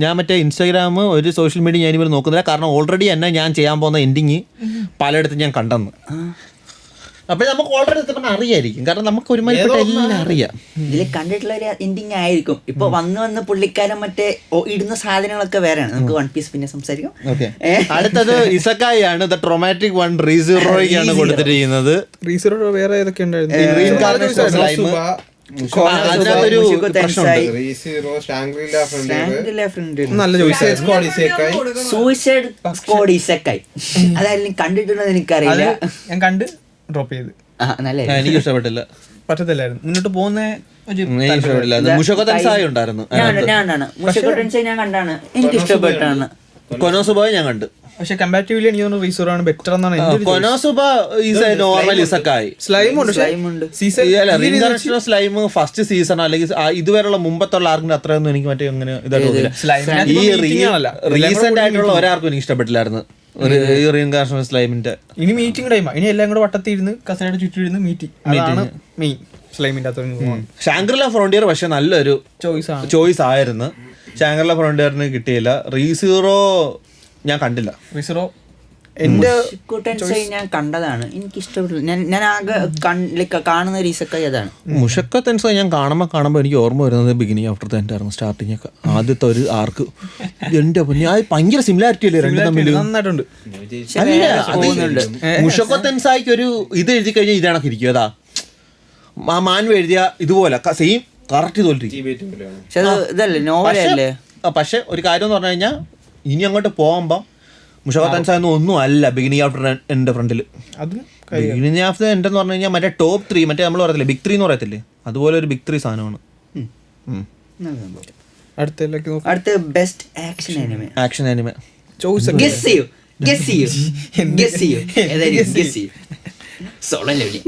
ഞാൻ മറ്റേ ഇൻസ്റ്റാഗ്രാം ഒരു സോഷ്യൽ മീഡിയ ഞാൻ ഇവർ നോക്കുന്നില്ല. കാരണം ഓൾറെഡി എന്നെ ഞാൻ ചെയ്യാൻ പോകുന്ന എൻഡിങ് പലയിടത്തും ഞാൻ കണ്ടെന്ന്. അപ്പൊ നമുക്ക് ഓൾറെഡി അറിയായിരിക്കും, കാരണം നമുക്ക് ഒരുമാതിരിപ്പെട്ട എല്ലാം അറിയാം. ഇതില് കണ്ടിട്ടുള്ള ഒരു എൻഡിങ് ആയിരിക്കും. ഇപ്പൊ വന്ന് പുള്ളിക്കാരൻ മറ്റേ ഇടുന്ന സാധനങ്ങളൊക്കെ വേറെയാണ്. നമുക്ക് വൺ പീസ് പിന്നെ സംസാരിക്കാം. അടുത്തത് ഇസക്കായി ആണ്. ദ ട്രോമാറ്റിക് വൺ റീസീറോയ്ക്കാണ് കൊടുത്തിരിക്കുന്നത്. റീസീറോ വേറെ ഏതൊക്കെ ഉണ്ടായിരുന്നു? അതിനകത്തൊരു നല്ല ചോയ്സ്. സൂയിസൈഡ് സ്ക്വാഡ് ഇസക്കായി അതായാലും കണ്ടിട്ടുള്ളത് എനിക്കറിയില്ല. ഞാൻ കണ്ട് ഡ്രോപ്പ് ചെയ്ത്. നല്ല എനിക്ക് ഇഷ്ടപ്പെട്ടില്ല, പറ്റത്തില്ലായിരുന്നു. മുന്നോട്ട് പോകുന്ന മുഷോക്കോ തെൻസായി ഉണ്ടായിരുന്നു. ഞാൻ കണ്ടാണ്, എനിക്ക് ഇഷ്ടപ്പെട്ടാണ്. കൊനോസുബായ് ഞാൻ കണ്ടു. പക്ഷെ കമ്പാരിറ്റീവ്ലി എനിക്ക് തോന്നുന്നു റീസോറോ ആണ് ബെറ്റർ എന്നാണ് എന്റെ ഒരു കൊനോസുബ ഈസ് എ നോർമൽ ഇസക്കായി. സ്ലൈം ഉണ്ട്. സ്ലൈം ഫസ്റ്റ് സീസൺ അല്ലെങ്കിൽ ഇതുവരെയുള്ള മുമ്പത്തുള്ള ആർക്കും അത്രയൊന്നും എനിക്ക് മറ്റേ അങ്ങനെ ഇതായിട്ടില്ല. ഈ റീസെന്റ് ആയിട്ടുള്ള ഒരാർക്കും എനിക്ക് ഇഷ്ടപ്പെട്ടില്ലായിരുന്നു ഈ റീഇൻകാർണേഷൻ സ്ലൈമിന്റെ. ഇനി മീറ്റിംഗ് ടൈമാ. ഇനി എല്ലാം കൂടെ വട്ടത്തിരുന്ന് കസേരയുടെ ചുറ്റിരുന്ന് മീറ്റിംഗ്. അതാണ് മെയിൻ സ്ലൈമിന്റെ അകത്ത്. ഷാങ്ക്രില ഫ്രോണ്ടിയർ പക്ഷെ നല്ലൊരു ചോയ്സ് ആയിരുന്നു. ഷാങ്ക്രില ഫ്രോണ്ടിയറിന് കിട്ടിയില്ല. റീസീറോ ഞാൻ കണ്ടില്ല. റീസീറോ എന്റെ ഞാൻ കണ്ടതാണ്, എനിക്ക് ഇഷ്ടപ്പെട്ടില്ല. ഞാൻ ആകെ കാണുന്ന റീസക്കായി അതാണ്. മുഷക്ക തെൻസായി ഞാൻ കാണുമ്പോൾ എനിക്ക് ഓർമ്മ വരുന്നത് ബിഗിനിങ് ആഫ്റ്റർ ദ എൻഡ് ആയിരുന്നു. സ്റ്റാർട്ടിങ് ഒക്കെ ആദ്യത്തെ ഒരു ആർക്ക് എന്റെ ഞാൻ ഭയങ്കര സിമിലാരിറ്റി അല്ലേ രണ്ടും തമ്മിൽ. നന്നായിട്ടുണ്ട്. മുഷക്ക തെൻസായിക്ക് ഒരു ഇത് എഴുതി കഴിഞ്ഞാൽ ഇതാണൊക്കെ ഇരിക്കും. അതാ മാൻവ എഴുതിയ ഇതുപോലെ സെയിം കറക്റ്റ് ഇതുപോലെ. പക്ഷെ ഒരു കാര്യം എന്ന് പറഞ്ഞു കഴിഞ്ഞാൽ ഇനി അങ്ങോട്ട് പോകുമ്പോൾ മുഷക്ക തെൻസായി ഒന്നും അല്ല ബിഗിനിങ് ആഫ്റ്റർ എൻ്റെ ഫ്രണ്ടിൽ. ബിഗിനിങ് ആഫ്റ്റർ എൻ്റെ എന്ന് പറഞ്ഞു കഴിഞ്ഞാൽ മറ്റേ ടോപ്പ് 3 മറ്റേ നമ്മൾ പറയത്തില്ലേ ബിഗ് 3 എന്ന് പറയത്തില്ലേ, അതുപോലെ ഒരു ബിഗ് 3 സാധനമാണ്. അടുത്ത best action anime. Action anime guess ചെയ്യൂ. Solo leveling.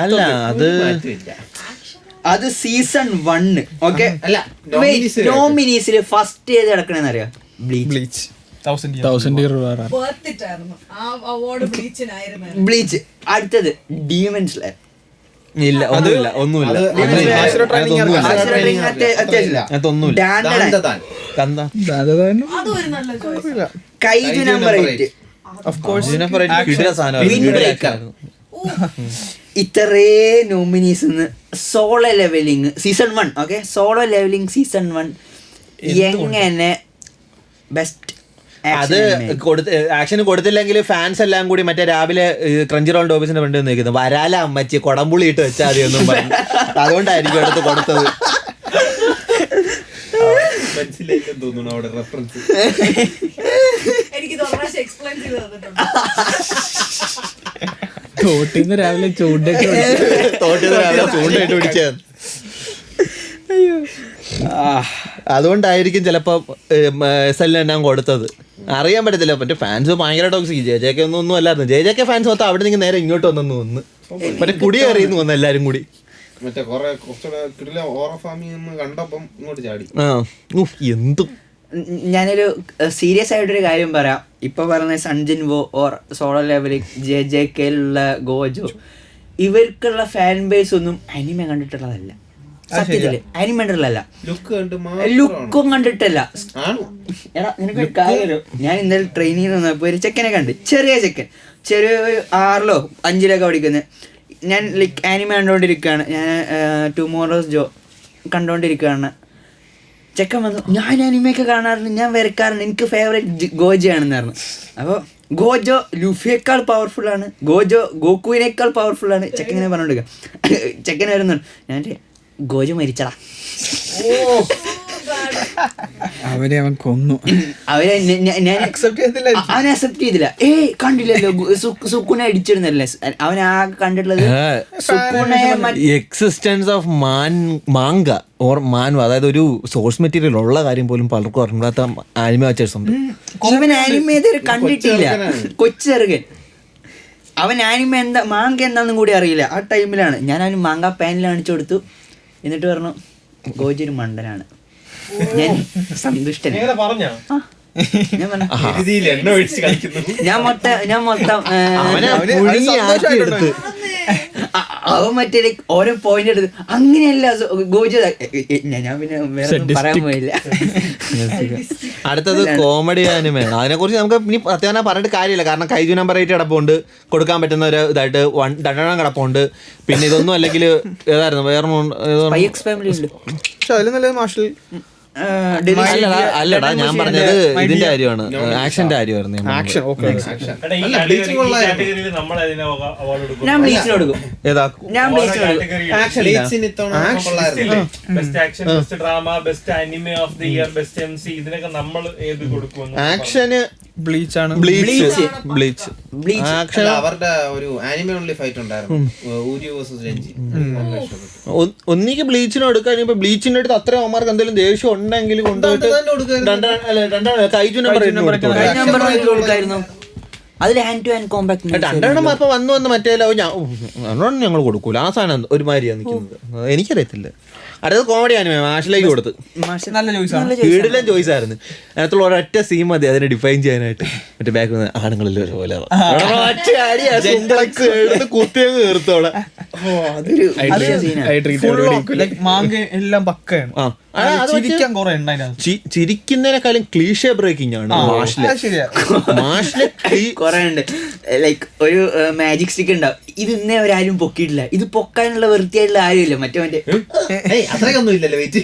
അല്ല അത് സീസൺ 1. ഓക്കെ, നോമിനീസിൽ ഫസ്റ്റ് ഏത് കിടക്കണെന്ന് അറിയാം? ബ്ലീച്ച്. 1000 year war. ബ്ലീച്ച്. അടുത്തത് ഡീമൺ സ്ലെയർ. ഇല്ല ഒന്നുമില്ല. Kaiju number 8. ഇത്രേ nominees Solo Leveling season 1. Okay, Solo Leveling season 1 എങ്ങനെ ബെസ്റ്റ് അത് ആക്ഷൻ കൊടുത്തില്ലെങ്കിൽ ഫാൻസ് എല്ലാം കൂടി മറ്റേ രാവിലെ ക്രഞ്ചി റോളിന്റെ ഓഫീസിന്റെ ഫ്രണ്ട് നിൽക്കുന്നത് വരാല അമ്മച്ചി കൊടംപുളി ഇട്ട് വെച്ചാൽ മതി എന്നും പറഞ്ഞു. അതുകൊണ്ടായിരിക്കും എടുത്ത് കൊടുത്തത്. തോട്ടിന്ന് രാവിലെ ചൂണ്ടയിട്ട് പിടിക്കാൻ. അതുകൊണ്ടായിരിക്കും ചിലപ്പോ SL ഞാൻ കൊടുത്തത്. അറിയാൻ പറ്റത്തില്ല. മറ്റേ ഫാൻസ് ഭയങ്കര ടോക്സിക്. JJK ഒന്നും അല്ലായിരുന്നു. JJK ഫാൻസ് മൊത്തം അവിടെ നിന്ന് നേരെ ഇങ്ങോട്ട് വന്നു വന്ന് മറ്റേ കുടി കയറിയെന്ന് വന്നു എല്ലാരും കൂടി. മറ്റേ കുറച്ചുകൂടെ കണ്ടപ്പം ഇങ്ങോട്ട് ചാടി. എന്തും ഞാനൊരു സീരിയസ് ആയിട്ടൊരു കാര്യം പറയാം. ഇപ്പൊ പറഞ്ഞ സൺജിൻവോ ഓർ സോളോ ലെവലിംഗ് JJKയിലുള്ള ഗോജോ, ഇവർക്കുള്ള ഫാൻ ബേസ് ഒന്നും അനിമ കണ്ടിട്ടുള്ളതല്ല. സത്യത്തില് അനിമ കണ്ടിട്ടുള്ളതല്ല, ലുക്കും കണ്ടിട്ടല്ല. എടാ നിനക്കൊരു കാര്യം, ഞാൻ ഇന്നലെ ട്രെയിനിൽ നിന്നപ്പോ ഒരു ചെക്കനെ കണ്ട്, ചെറിയ 6-ലോ 5-ലൊക്കെ പഠിക്കുന്നത്. ഞാൻ ലൈക്ക് ആനിമ കണ്ടുകൊണ്ടിരിക്കുകയാണ്. ഞാൻ ടുമോറോസ് ജോ കണ്ടുകൊണ്ടിരിക്കുകയാണ്. ചെക്കൻ വന്നു, ഞാൻ അനിമയൊക്കെ കാണാറുണ്ട്, ഞാൻ വരക്കാറുണ്ട്, എനിക്ക് ഫേവറേറ്റ് ഗോജോ ആണെന്ന് പറഞ്ഞു. അപ്പോൾ ഗോജോ ലുഫിയേക്കാൾ പവർഫുള്ളാണ്, ഗോജോ ഗോക്കുവിനേക്കാൾ പവർഫുള്ളാണ് ചെക്കൻ ഇങ്ങനെ പറഞ്ഞുകൊണ്ടിരിക്കുക. ചെക്കൻ വരുന്നുണ്ട്. ഞാൻ ഗോജു മരിച്ചടാ. അവരെ അവൻ കൊന്നു. അവരെ ഞാൻ അക്സെപ്റ്റ് ചെയ്തില്ല. അവനെ അക്സെപ്റ്റ് ചെയ്തില്ല. കണ്ടില്ലല്ലോ സുക്കുനെ അടിച്ചിരുന്നല്ലേ അവൻ ആ കണ്ടിട്ടുള്ളത്. സുക്കുനെ എക്സിസ്റ്റൻസ് ഓഫ് മാങ്ക ഓർ മാൻവ, അതായത് ഒരു സോഴ്സ് മെറ്റീരിയൽ ഉള്ള കാര്യം പോലും പലർക്കും അറിയാത്ത ആനിമ വാച്ചേഴ്സ് ഉണ്ട്. അവൻ ആനിമ ഇതുവരെ കണ്ടിട്ടില്ല. കൊച്ചെറുകൻ. അവൻ ആനിമ എന്താ മാങ്ക എന്താന്നും കൂടി അറിയില്ല. ആ ടൈമിലാണ് ഞാൻ അവന് മാങ്ക പാനിൽ കാണിച്ചു കൊടുത്തു. എന്നിട്ട് പറഞ്ഞു ഗോജി ഒരു മണ്ടനാണ്. ഞാൻ സന്തുഷ്ടൻ. ഞാൻ പറഞ്ഞു ഞാൻ മൊത്തം അവൻ മറ്റേ ഓരോ പോയിന്റ് എടുത്ത് അങ്ങനെയല്ല ഗോജി. ഞാൻ പിന്നെ വേറെ പറയാൻ പോയില്ല. അടുത്തത് കോമഡി ആനിമയാണ്. അതിനെക്കുറിച്ച് നമുക്ക് ഇനി പ്രത്യേകം പറഞ്ഞിട്ട് കാര്യമില്ല. കാരണം കൈജു നമ്പർ 8 കിടപ്പുണ്ട്, കൊടുക്കാൻ പറ്റുന്ന ഒരു ഇതായിട്ട് 2 കിടപ്പുണ്ട്. പിന്നെ ഇതൊന്നും അല്ലെങ്കിൽ ഏതായിരുന്നു വേറെ പക്ഷെ അതിൽ നല്ലത് മാർഷൽ. അല്ലടാ, ഞാൻ പറഞ്ഞത് ഇതിന്റെ കാര്യമാണ്, ആക്ഷന്റെ കാര്യമായിരുന്നു. Action okay. ഞാൻ ബ്ലീച്ചിന് കൊടുക്കും. ഏതാ ഞാൻ ബ്ലീച്ചിന് കൊടുക്കും. ആക്ഷന് ബ്ലീച്ചാണ്. ബ്ലീച്ച് അവരുടെ ഒരു ആനിമേ ഓൺലി ഫൈറ്റ് ഉണ്ടായിരുന്നു, ഊരി വേഴ്സസ് രഞ്ജി. ഒന്നിക്ക് ബ്ലീച്ചിന് കൊടുക്കാൻ. ഇപ്പൊ ബ്ലീച്ചിന്റെ അടുത്ത് അത്രയും അവന്മാർക്ക് എന്തെങ്കിലും ദേഷ്യം ഉണ്ടെങ്കിൽ കൊണ്ടുപോയിട്ട് കൈജു നമ്പർ കൊടുക്കായിരുന്നു. അതിൽ ഹാൻഡ് ടു ഹാൻഡ് കോമ്പാക്ട്. 2 അപ്പൊ വന്ന് മറ്റേ ഞങ്ങൾ കൊടുക്കൂല. ആ സാധനം ഒരു മാതിരിയാണ് നിൽക്കുന്നത്. എനിക്കറിയത്തില്ല. അടുത്തത് കോമഡി ആനിമേ മാഷിലേക്ക് കൊടുത്ത്. നല്ല ചോയ്സാണ്. വീടിലും ചോയ്സ് ആയിരുന്നു. അതിനകത്തുള്ള ഒരൊറ്റ സീൻ മതി അതിനെ ഡിഫൈൻ ചെയ്യാനായിട്ട്. മറ്റേ ബാക്ക് ആണുങ്ങളിൽ ഒരുപോലെ കുത്തിയങ്ങ് തീർത്തോളെ. മാങ്ക എല്ലാം പക്കയാണ്. ചിരിക്കാൻ കുറെ ചിരിക്കുന്നതിനെക്കാളും ക്ലീഷേ ബ്രേക്കിംഗ് ആണ് മാഷിലെ. കൊറേ ഉണ്ട്. ലൈക്ക് ഒരു മാജിക് സ്റ്റിക്ക് ഉണ്ടാവും. ഇത് ഇന്നേ അവരാരും പൊക്കിയിട്ടില്ല. ഇത് പൊക്കാനുള്ള വൃത്തിയായിട്ടുള്ള ആരുമില്ല. മറ്റേ അത്രയൊന്നും ഇല്ലല്ലോ വെയിറ്റ്.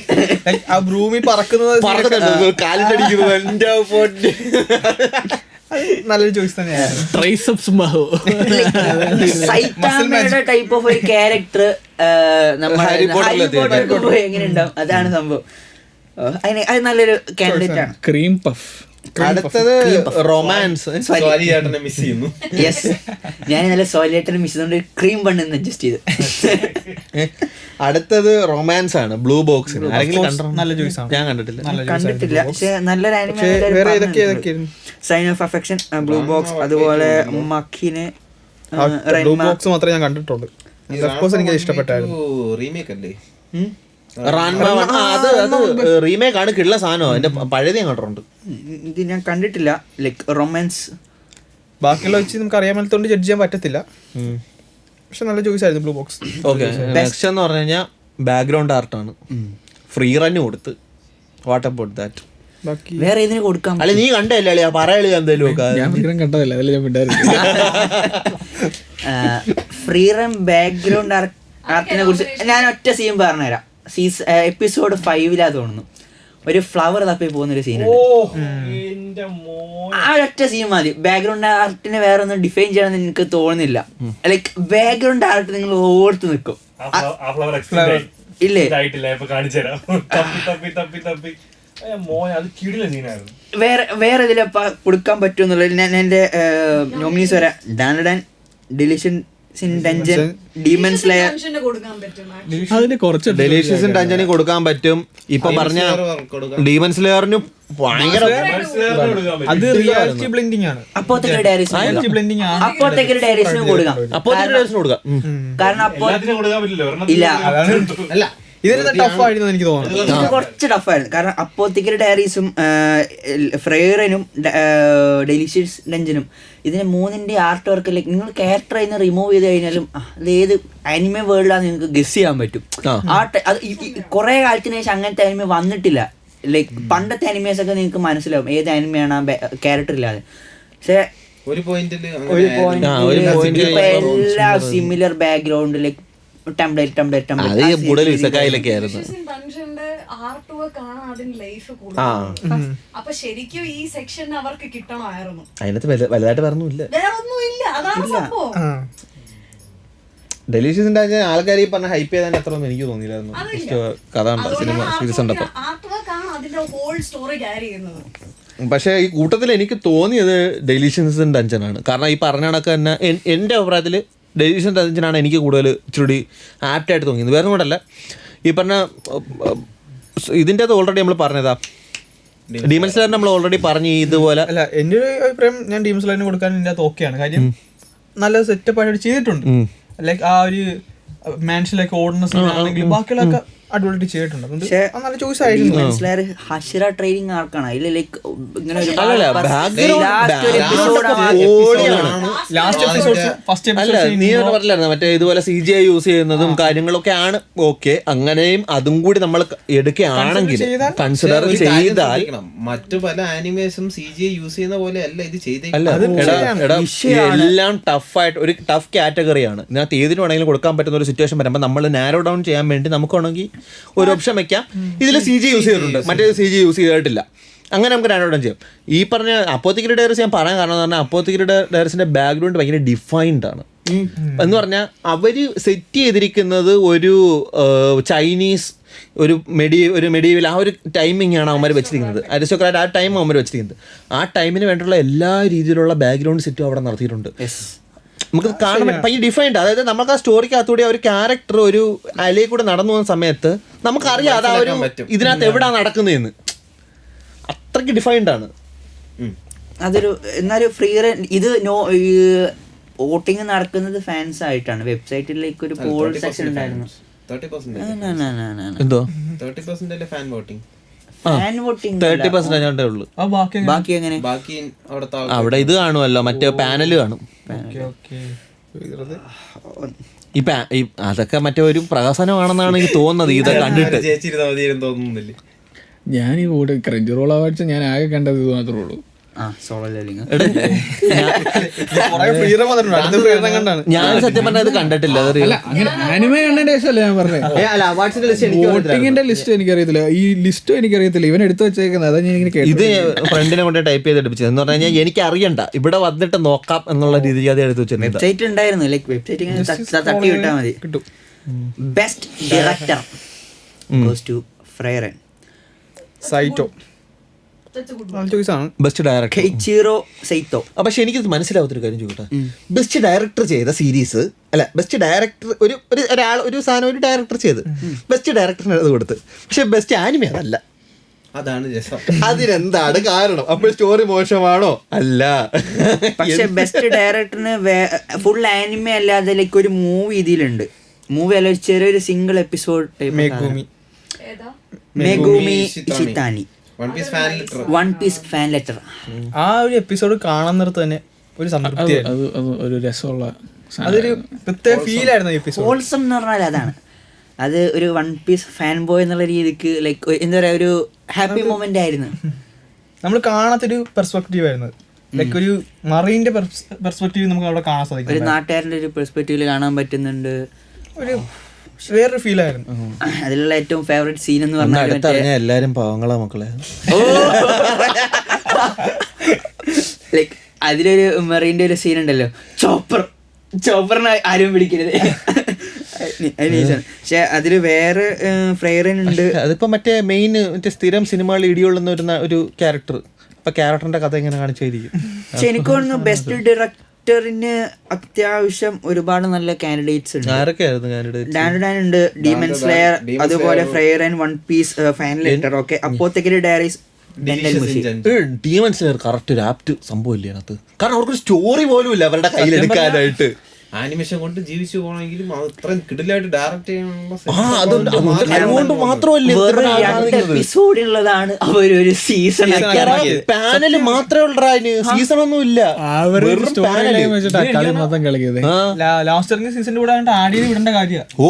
ആ ഭൂമി പറക്കുന്നത് കാലിട്ടടിക്കുന്നത് എന്റെ നല്ലൊരു ചോയ്സ് തന്നെയാണ്. സൈറ്റാമയുടെ ടൈപ്പ് ഓഫ് ഒരു ക്യാരക്ടർ എങ്ങനെ ഉണ്ടാവും, അതാണ് സംഭവം. അത് നല്ലൊരു കാൻഡിഡേറ്റ് ആണ്. Cream puff. അടുത്തത് റൊമാൻസ്. മിസ് ചെയ്യുന്നു. യെസ്, ഞാൻ നല്ല സോലിയേറ്റർ മിസ് ചെയ്തുകൊണ്ട് ക്രീം ബണ്ണെന്ന് അഡ്ജസ്റ്റ് ചെയ്തു. അടുത്തത് റൊമാൻസ് ആണ്, ബ്ലൂ ബോക്സ്. നല്ല ചോയ്സ് ആണ്. ഞാൻ കണ്ടിട്ടില്ല. പക്ഷെ നല്ലൊരു anime. Sign of Affection, Blue Box, അതുപോലെ മക്കിന്. ബ്ലൂ ബോക്സ് മാത്രമേ ഞാൻ കണ്ടിട്ടുള്ളൂ. എനിക്ക് ഇഷ്ടപ്പെട്ടായിരുന്നു. റീമേക്ക് അല്ലേ? അത് റീമേക്ക് ആണ്, കിള്ള സാധനം. അതിന്റെ പഴയത് ഞാൻ കണ്ടിട്ടുണ്ട്. ഇത് ഞാൻ കണ്ടിട്ടില്ല. ലൈക്ക് റൊമാൻസ് ബാക്കിയുള്ള വെച്ച് നമുക്ക് അറിയാൻ മേലത്തോണ്ട് ജഡ്ജ് ചെയ്യാൻ പറ്റത്തില്ല. പക്ഷെ നല്ല ചോയ്സ് ആയിരുന്നു ബ്ലൂ ബോക്സ്. ഓക്കെ, നെക്സ്റ്റ് എന്ന് പറഞ്ഞു കഴിഞ്ഞാൽ ബാക്ക്ഗ്രൗണ്ട് ആർട്ടാണ്. ഫ്രീ റൺ കൊടുത്ത്. What about that? വേറെ ഇതിന് കൊടുക്കാം. അല്ല നീ കണ്ടല്ലേ പറയളി എന്തേലും ഞാൻ കണ്ടതല്ല, അതിൽ ഞാൻ വിട്ടായിരുന്നു. ഫ്രീ റൺ ബാക്ക്ഗ്രൗണ്ട് ആർട്ടിനെ കുറിച്ച് ഞാൻ ഒറ്റ സീൻ പറഞ്ഞുതരാം. എപ്പിസോഡ് 5 തോന്നുന്നു. ഒരു ഫ്ലവർ തപ്പി പോകുന്നൊരു സീനുണ്ട്. ആ ഒറ്റ സീൻ മതി. ബാക്ക്ഗ്രൗണ്ട് ആർട്ടിനെ വേറെ ഒന്നും ഡിഫൈൻ ചെയ്യണമെന്ന് എനിക്ക് തോന്നുന്നില്ല. ലൈക്ക് ബാക്ക്ഗ്രൗണ്ട് ആർട്ട് നിങ്ങൾ ഓർത്ത് നിൽക്കും. ഇല്ലേ? വേറെ ഇതിലപ്പ കൊടുക്കാൻ പറ്റുമെന്നുള്ളത് ഞാൻ എന്റെ നോമിനീസ് വരാം. ഡാൻഡൻ, ഡിലിഷൻ ഡഞ്ചൻ, ഡീമൺ സ്ലെയർ. അതിന് കുറച്ച് ഡെലീഷ്യസ് ഡഞ്ചന് കൊടുക്കാൻ പറ്റും. ഇപ്പൊ പറഞ്ഞ ഡീമൺ സ്ലെയറിന് ഭയങ്കര അത് റിയാലിറ്റി ബ്ലെൻഡിങ് ആണ്. അപ്പോഴത്തേക്ക് ഡയറീസിന് കൊടുക്കാം. കാരണം അപ്പോ ഇല്ല, അല്ല ഇതിന് ടഫ് ആയിരുന്നു എനിക്ക് തോന്നുന്നു. കുറച്ച് ടഫായിരുന്നു. കാരണം അപ്പോത്തിക്കൽ ഡയറീസും ഫ്രെയറിനും ഡെലിഷ്യസ് ഡഞ്ചനും ഇതിന് 3ന്റെ ആർട്ട് വർക്ക് ലൈക്ക് നിങ്ങൾ ക്യാരക്ടർ അതിന് റിമൂവ് ചെയ്ത് കഴിഞ്ഞാലും അത് ഏത് അനിമേ വേൾഡാന്ന് നിങ്ങൾക്ക് ഗസ് ചെയ്യാൻ പറ്റും. അത് കുറെ കാലത്തിന് ശേഷം അങ്ങനത്തെ അനിമേ വന്നിട്ടില്ല. ലൈക്ക് പണ്ടത്തെ അനിമേസ് ഒക്കെ നിങ്ങൾക്ക് മനസ്സിലാവും ഏത് അനിമയാണ് ക്യാരക്ടർ ഇല്ലാതെ. പക്ഷെ ഒരു പോയിന്റ് എല്ലാം സിമിലർ ബാക്ക്ഗ്രൗണ്ട് ലൈക്ക് ടെംപ്ലേറ്റ്. അപ്പൊ ശരിക്കും ഈ സെക്ഷൻ അവർക്ക് കിട്ടണമായിരുന്നു. അതിനകത്ത് വലുതായിട്ട് പറഞ്ഞില്ല. ഡെലീഷ്യസിന്റെ ആൾക്കാർ ഈ പറഞ്ഞ ഹൈപ്പ് ചെയ്താൽ അത്ര ഒന്നും എനിക്ക് തോന്നിയില്ലായിരുന്നു. കഥ സിനിമ സീരീസ് കണ്ടപ്പോൾ. അതിന്റെ ഹോൾ സ്റ്റോറി ക്യാരി ചെയ്യുന്നത്. പക്ഷേ ഈ കൂട്ടത്തിൽ എനിക്ക് തോന്നിയത് ഡെലീഷ്യൻസ് ഡഞ്ചനാണ്. കാരണം ഈ പറഞ്ഞ കണക്ക് തന്നെ എൻ്റെ അഭിപ്രായത്തിൽ ഡെലീഷ്യൻ ഡഞ്ചനാണ് എനിക്ക് കൂടുതൽ ഇച്ചിരി ആപ്റ്റായിട്ട് തോന്നിയത്. വേറെ കൊണ്ടല്ല, ഈ പറഞ്ഞ ഇതിൻ്റെ അത് ഓൾറെഡി നമ്മൾ പറഞ്ഞതാ, ഡീമൺ സ്ലെയർ നമ്മൾ ഓൾറെഡി പറഞ്ഞു ഇതുപോലെ. അല്ല, എൻ്റെ ഒരു അഭിപ്രായം ഞാൻ ഡീമൺ സ്ലെയറിന് കൊടുക്കാൻ ഇതിൻ്റെ അകത്ത് ഓക്കെയാണ്. കാര്യം നല്ല സെറ്റപ്പ് ആയിട്ട് ചെയ്തിട്ടുണ്ട്. ലൈക്ക് ആ ഒരു മാൻഷനിലൊക്കെ ഓടുന്ന സീനാണെങ്കിലും ബാക്കിയുള്ളതൊക്കെ അടിപൊളിയായിട്ട് ചെയ്തിട്ടുണ്ട്. അതുകൊണ്ട് നല്ല ചോയ്സ് ആയിരുന്നു. ഹഷിറ ട്രെയിനിങ് ആർക്കാണ് അതിൽ ലൈക്ക് ഇങ്ങനെ അല്ല, നീ പറഞ്ഞില്ലായിരുന്നു മറ്റേ ഇതുപോലെ CGI യൂസ് ചെയ്യുന്നതും കാര്യങ്ങളൊക്കെ ആണ് ഓക്കെ. അങ്ങനെയും അതും കൂടി നമ്മൾ എടുക്കുകയാണെങ്കിൽ കൺസിഡർ ചെയ്താൽ മറ്റു പല ആനിമേഷനും CGI യൂസ് ചെയ്യുന്ന പോലെ അല്ല ഇത് എല്ലാം ടഫായിട്ട് ഒരു ടഫ് കാറ്റഗറിയാണ്. ഇതിനകത്ത് ഏതിനു വേണമെങ്കിലും കൊടുക്കാൻ പറ്റുന്ന ഒരു സിറ്റുവേഷൻ വരുമ്പോൾ നമ്മൾ നാരോ ഡൗൺ ചെയ്യാൻ വേണ്ടി നമുക്ക് വേണമെങ്കിൽ ഒരു ഓപ്ഷൻ വെക്കാം. ഇതിൽ CGI യൂസ് ചെയ്തിട്ടുണ്ട്, മറ്റേ CGI യൂസ് ചെയ്തിട്ടില്ല. അങ്ങനെ നമുക്ക് നാരോ ഡൗൺ ചെയ്യാം. ഈ പറഞ്ഞ അപ്പോത്തിക്കരി ഡയറീസ് ഞാൻ പറയാൻ കാരണം എന്ന് പറഞ്ഞാൽ അപ്പോത്തിക്കരി ഡയറീസിന്റെ ബാക്ക്ഗ്രൗണ്ട് ഭയങ്കര ഡിഫൈൻഡ് ആണ്. എന്ന് പറഞ്ഞാൽ അവർ സെറ്റ് ചെയ്തിരിക്കുന്നത് ഒരു ചൈനീസ് ഒരു മെഡീവൽ ആ ഒരു ടൈമിംഗ് ആണ് അവന്മാർ വെച്ചിരിക്കുന്നത്. അരിസ്റ്റോക്രാറ്റ് ആ ടൈം അവന്മാർ വെച്ചിരിക്കുന്നത്. ആ ടൈമിന് വേണ്ടിയുള്ള എല്ലാ രീതിയിലുള്ള ബാക്ക്ഗ്രൗണ്ട് സെറ്റും അവിടെ നടത്തിയിട്ടുണ്ട്. നമുക്ക് കാണാൻ ഭയങ്കര ഡിഫൈൻഡ്. അതായത് നമുക്ക് ആ സ്റ്റോറിക്കകത്തൂടെ ഒരു ക്യാരക്ടർ ഒരു അലയിൽ കൂടെ നടന്നു പോകുന്ന സമയത്ത് നമുക്കറിയാം അത് ആ ഒരു ഇതിനകത്ത് എവിടാ നടക്കുന്നതെന്ന്. അത്രയ്ക്ക് ഡിഫൈൻഡ് ആണ്. അതൊരു എന്നാലും ഫ്രീ ഇത് വോട്ടിങ് നടക്കുന്നത് ഫാൻസ് ആയിട്ടാണ്. വെബ്സൈറ്റിലേക്ക് ഒരു പോൾ സെക്ഷൻ ഉണ്ടായിരുന്നു. 30% എന്തോ 30% ഫാൻ വോട്ടിംഗ്. ഫാൻ വോട്ടിംഗ് 30% ഉള്ളു. ബാക്കി എങ്ങനെ? ബാക്കി അവിടെ ഇത് കാണുമല്ലോ, മറ്റേ പാനല് കാണും. ഈ അതൊക്കെ മറ്റേ ഒരു പ്രഹസനമാണെന്നാണ് എനിക്ക് തോന്നുന്നത് ഇതൊക്കെ കണ്ടിട്ട്. തോന്നുന്നില്ല. ഞാൻ ഈ കൂടെ ക്രഞ്ച് റോൾ അവാർഡ്സ് ഞാൻ ആകെ കണ്ടത് ഇത് മാത്രമേ ഉള്ളൂ. ഞാൻ സത്യം പറഞ്ഞാൽ ഇത് കണ്ടിട്ടില്ല. അല്ല, അങ്ങനെ ആനിമേ കണ്ടതിന്റെ ശേഷമല്ല ഞാൻ പറഞ്ഞത്. വോട്ടിങ്ങിന്റെ ലിസ്റ്റ് എനിക്കറിയത്തില്ല, ഈ ലിസ്റ്റും എനിക്കറിയത്തില്ല. ഇവൻ എടുത്തു വെച്ചേക്കുന്നത് അതാ ഞാൻ ഇങ്ങനെ ഇത് ഫ്രണ്ടിനെ കൊണ്ട് ടൈപ്പ് ചെയ്ത് എടുപ്പിച്ചത്. എന്ന് പറഞ്ഞു കഴിഞ്ഞാൽ എനിക്ക് അറിയണ്ട, ഇവിടെ വന്നിട്ട് നോക്കാം എന്നുള്ള രീതിയിൽ അത് എടുത്തു വെച്ചിട്ടുണ്ട്. വെബ്സൈറ്റ് ഉണ്ടായിരുന്നു, ലൈക്ക് വെബ്സൈറ്റ് തട്ടി വിട്ടാൽ മതി. Best director goes to Frieren Saito. Best director Keiichiro Saito. പക്ഷെ എനിക്ക് മനസ്സിലാവാത്തൊരു കാര്യം ചോദിക്കട്ടെ, ബെസ്റ്റ് ഡയറക്ടർ ചെയ്ത സീരീസ് അല്ല, ബെസ്റ്റ് ഡയറക്ടർ ഒരാൾ ഒരു സാധനം ഒരു ഡയറക്ടർ ചെയ്ത് ബെസ്റ്റ് ഡയറക്ടറിന് അത് കൊടുത്ത്, പക്ഷെ ബെസ്റ്റ് ആനിമേ അതല്ല. അതാണ് രസം. അതിനെന്താണ് കാരണം? അപ്പോൾ സ്റ്റോറി മോശമാണോ? അല്ല. പക്ഷെ ബെസ്റ്റ് ഡയറക്ടറിന് ഫുൾ ആനിമേ അല്ലാതെ ലൈക്ക് ഒരു മൂവി ഇതിലുണ്ട്. മൂവി അല്ല, ചെറിയൊരു single episode Megumi Ishitani one piece fan letter. ആ ഒരു എപ്പിസോഡ് കാണാൻ നേരത്ത് തന്നെ ഒരു സംതൃപ്തി, ഒരു രസമുള്ള അതൊരു പ്രത്യേക ഫീൽ ആയിരുന്നു ഈ എപ്പിസോഡ്. ഹോൾസം എന്ന് പറഞ്ഞാൽ അതാണ്. അത് ഒരു വൺ പീസ് ഫാൻ ബോയ് എന്നുള്ള രീതിക്ക് ലൈക്ക് എന്താ പറയാ, ഒരു ഹാപ്പി മൊമെന്റ് ആയിരുന്നു. നമ്മൾ കാണാത്തൊരു പെർസ്പെക്റ്റീവ് ആയിരുന്നു. ലൈക്ക് ഒരു മറീന്റെ പെർസ്പെക്റ്റീവ് നമുക്ക് അവിടെ കാണാൻ സാധിക്കും. ഒരു നാട്ടുകാരൻ്റെ ഒരു പെർസ്പെക്റ്റീവിൽ കാണാൻ പറ്റുന്നുണ്ട്. ഒരു വേറൊരു ഫീൽ ആയിരുന്നു. അതിലുള്ള ഏറ്റവും ഫേവറേറ്റ് സീൻ എന്ന് പറഞ്ഞാൽ എല്ലാരും പാവങ്ങളാ മക്കളെ. ലൈക്ക് അതിലൊരു മെറീൻ്റെ ഒരു സീൻ ഉണ്ടല്ലോ, ചോപ്പറിനെ ആരും പിടിക്കരുത്. പക്ഷെ അതില് വേറെ ഫ്രൈറൻ ഉണ്ട്. അതിപ്പോ മറ്റേ മെയിൻ മറ്റേ സ്ഥിരം സിനിമകളിൽ ഇടികൊള്ളുന്ന ഒരു ക്യാരക്ടർ. ഇപ്പൊ ക്യാരക്ടറിന്റെ കഥ എങ്ങനെ കാണിച്ചായിരിക്കും. പക്ഷെ എനിക്ക് തോന്നുന്നു ബെസ്റ്റ് ഡയറക്ടറിന് അത്യാവശ്യം ഒരുപാട് നല്ല കാൻഡിഡേറ്റ്സ് ഉണ്ട്. ആരൊക്കെയായിരുന്നു കാൻഡിഡേറ്റ്? ഡാൻ ഉണ്ട്, ഡീമൺ സ്ലെയർ, അതുപോലെ Frieren, one piece fan letter. Okay, apothecary diaries, demon slayer correct ഒരു ആപ്റ്റ് സംഭവം ഇല്ലേ അതിനകത്ത്. കാരണം അവർക്കൊരു സ്റ്റോറി പോലും ഇല്ല അവരുടെ കയ്യിൽ എടുക്കാനായിട്ട്. ആനിമേഷൻ കൊണ്ട് ജീവിച്ചു പോകണമെങ്കിലും അത്രയും കിടിലായിട്ട് ഡയറക്ട് ചെയ്യാനുള്ള എപ്പിസോഡുള്ളതാണ് അവരൊരു സീസൺ. പാനല് മാത്രമേ ഉള്ളൂ, സീസൺ ഒന്നും ഇല്ല. ലാസ്റ്റ് സീസണിന്റെ കൂടെ ആഡ് ചെയ്ത് വിടേണ്ട കാര്യമാണ്. ഓ,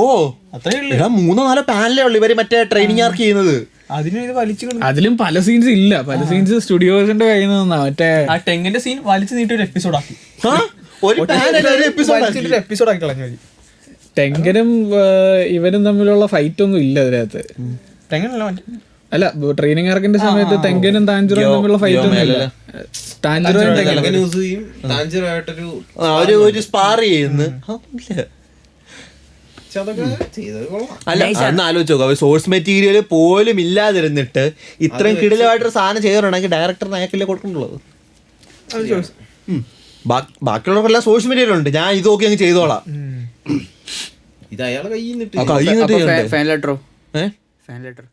അത്രേ 3-4 പാനലേ ഉള്ളു ഇവര് മറ്റേ ട്രെയിനിങ് ആർക്ക് ചെയ്യുന്നത്. അതിലും പല സീൻസ് ഇല്ല, പല സീൻസ് സ്റ്റുഡിയോസിന്റെ കയ്യിൽ നിന്നാ. മറ്റേ ആ ടെങ്ങിന്റെ സീൻ വലിച്ചു നീട്ടി ഒരു എപ്പിസോഡ് ആക്കി. ടെങ്കനും ഇവനും തമ്മിലുള്ള ഫൈറ്റ് ഒന്നും ഇല്ല അതിനകത്ത്. അല്ല, ട്രെയിനിങ് ആർക്കിന്റെ സമയത്ത് തെങ്കനും താഞ്ചുറും തമ്മിലുള്ള ഫൈറ്റ് ഒന്നും ഇല്ല. ഒരു സ്പാർ ചെയ്യുന്നു. പക്ഷെ അതൊക്കെ ചെയ്തത് കൊള്ളാം. അല്ല അന്ന് ആലോചിച്ച് നോക്കാം, സോഴ്സ് മെറ്റീരിയൽ പോലും ഇല്ലാതിരുന്നിട്ട് ഇത്രയും കിടിലമായിട്ടൊരു സാധനം ചെയ്തിട്ടുണ്ടെങ്കിൽ ഡയറക്ടറിന് അയാൾക്കല്ലേ കൊടുക്കുന്നുള്ളത്. അത് ചോയ്സ്. ബാക്കിയുള്ളവർക്കെല്ലാം സോഴ്സ് മെറ്റീരിയൽ ഉണ്ട്, ഞാൻ ഇത് നോക്കി അങ്ങ് ചെയ്തോളാം. ഇത് അയാളെ കയ്യിൽ നിന്നിട്ട് കയ്യിൽ നിന്നിട്ട് ഫാൻ ലെറ്ററോ? ഏഹ് ഫാൻ ലെറ്റർ